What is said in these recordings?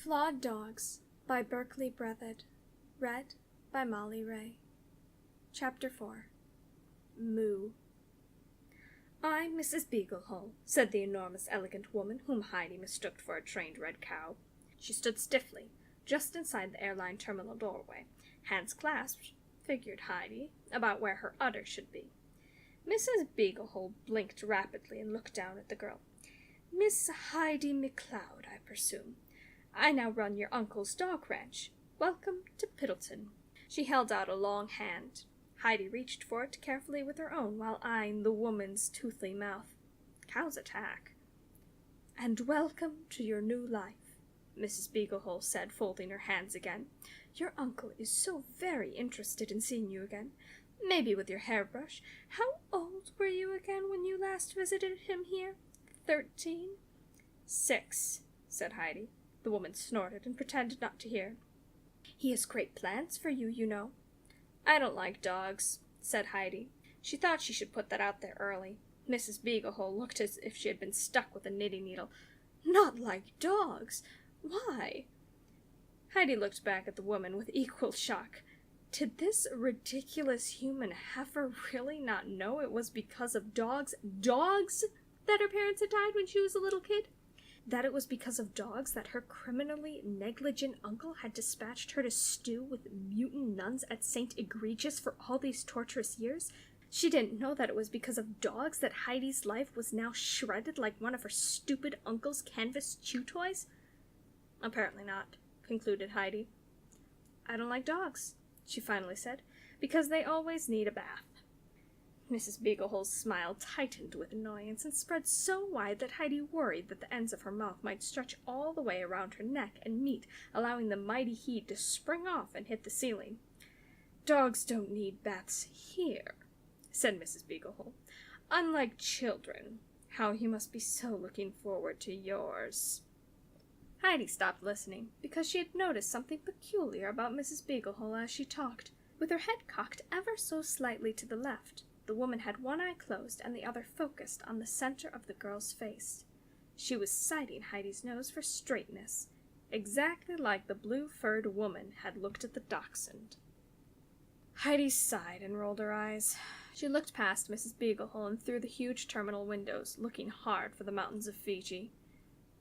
Flawed Dogs by Berkeley Breathed. Read by Molly Ray. Chapter 4. Moo. "I'm Mrs. Beaglehole," said the enormous, elegant woman whom Heidi mistook for a trained red cow. She stood stiffly, just inside the airline terminal doorway, hands clasped, figured Heidi, about where her udder should be. Mrs. Beaglehole blinked rapidly and looked down at the girl. "Miss Heidi McLeod, I presume. I now run your uncle's dog ranch. Welcome to Piddleton." She held out a long hand. Heidi reached for it carefully with her own, while eyeing the woman's toothy mouth. Cows attack. "And welcome to your new life," Mrs. Beaglehole said, folding her hands again. "Your uncle is so very interested in seeing you again. Maybe with your hairbrush. How old were you again when you last visited him here? 13? 6, said Heidi. The woman snorted and pretended not to hear. "He has great plans for you, you know." "I don't like dogs," said Heidi. She thought she should put that out there early. Mrs. Beaglehole looked as if she had been stuck with a knitting needle. "Not like dogs? Why?" Heidi looked back at the woman with equal shock. Did this ridiculous human heifer really not know it was because of dogs that her parents had died when she was a little kid? That it was because of dogs that her criminally negligent uncle had dispatched her to stew with mutant nuns at St. Egregious for all these torturous years? She didn't know that it was because of dogs that Heidi's life was now shredded like one of her stupid uncle's canvas chew toys? Apparently not, concluded Heidi. "I don't like dogs," she finally said, "because they always need a bath." Mrs. Beaglehole's smile tightened with annoyance and spread so wide that Heidi worried that the ends of her mouth might stretch all the way around her neck and meet, allowing the mighty heat to spring off and hit the ceiling. "Dogs don't need baths here," said Mrs. Beaglehole. "Unlike children. How you must be so looking forward to yours." Heidi stopped listening, because she had noticed something peculiar about Mrs. Beaglehole as she talked. With her head cocked ever so slightly to the left, the woman had one eye closed and the other focused on the center of the girl's face. She was sighting Heidi's nose for straightness, exactly like the blue-furred woman had looked at the dachshund. Heidi sighed and rolled her eyes. She looked past Mrs. Beaglehole and through the huge terminal windows, looking hard for the mountains of Fiji.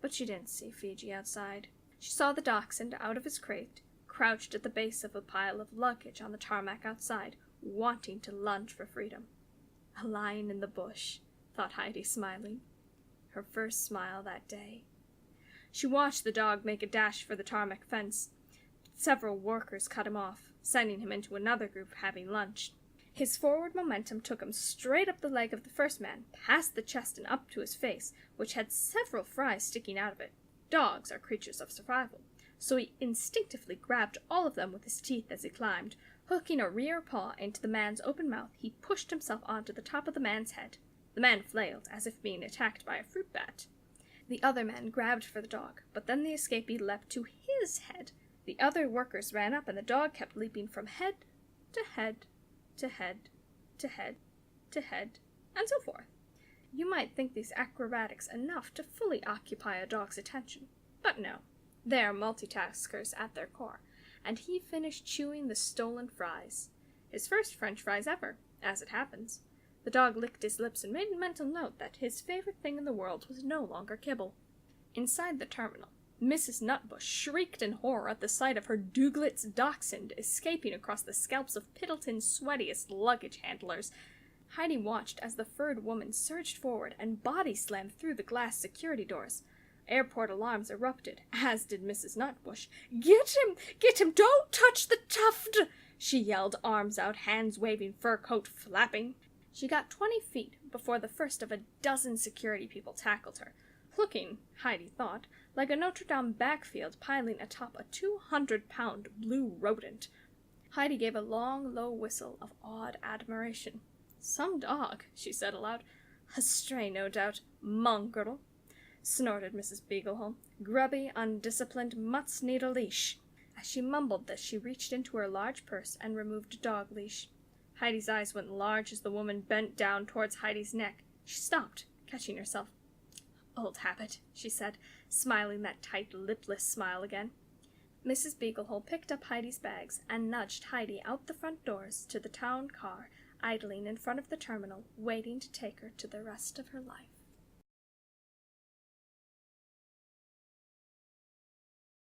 But she didn't see Fiji outside. She saw the dachshund out of his crate, crouched at the base of a pile of luggage on the tarmac outside, wanting to lunge for freedom. A lion in the bush, thought Heidi, smiling. Her first smile that day. She watched the dog make a dash for the tarmac fence. Several workers cut him off, sending him into another group having lunch. His forward momentum took him straight up the leg of the first man, past the chest and up to his face, which had several fries sticking out of it. Dogs are creatures of survival, so he instinctively grabbed all of them with his teeth as he climbed. Hooking a rear paw into the man's open mouth, he pushed himself onto the top of the man's head. The man flailed, as if being attacked by a fruit bat. The other man grabbed for the dog, but then the escapee leapt to his head. The other workers ran up, and the dog kept leaping from head to head to head to head to head, and so forth. You might think these acrobatics enough to fully occupy a dog's attention, but no. They are multitaskers at their core, and he finished chewing the stolen fries. His first French fries ever, as it happens. The dog licked his lips and made a mental note that his favorite thing in the world was no longer kibble. Inside the terminal, Mrs. Nutbush shrieked in horror at the sight of her Douglets dachshund escaping across the scalps of Piddleton's sweatiest luggage handlers. Heidi watched as the furred woman surged forward and body-slammed through the glass security doors. Airport alarms erupted, as did Mrs. Nutbush. Get him! Get him! Don't touch the tuft!" she yelled, arms out, hands waving, fur coat flapping. She got 20 feet before the first of a dozen security people tackled her, looking, Heidi thought, like a Notre Dame backfield piling atop a 200-pound blue rodent. Heidi gave a long, low whistle of awed admiration. "Some dog," she said aloud. "A stray, no doubt. Mongrel," snorted Mrs. Beaglehole. "Grubby, undisciplined, mutts need a leash." As she mumbled this, she reached into her large purse and removed a dog leash. Heidi's eyes went large as the woman bent down towards Heidi's neck. She stopped, catching herself. Old habit, she said, smiling that tight, lipless smile again. Mrs. Beaglehole picked up Heidi's bags and nudged Heidi out the front doors to the town car idling in front of the terminal, waiting to take her to the rest of her life.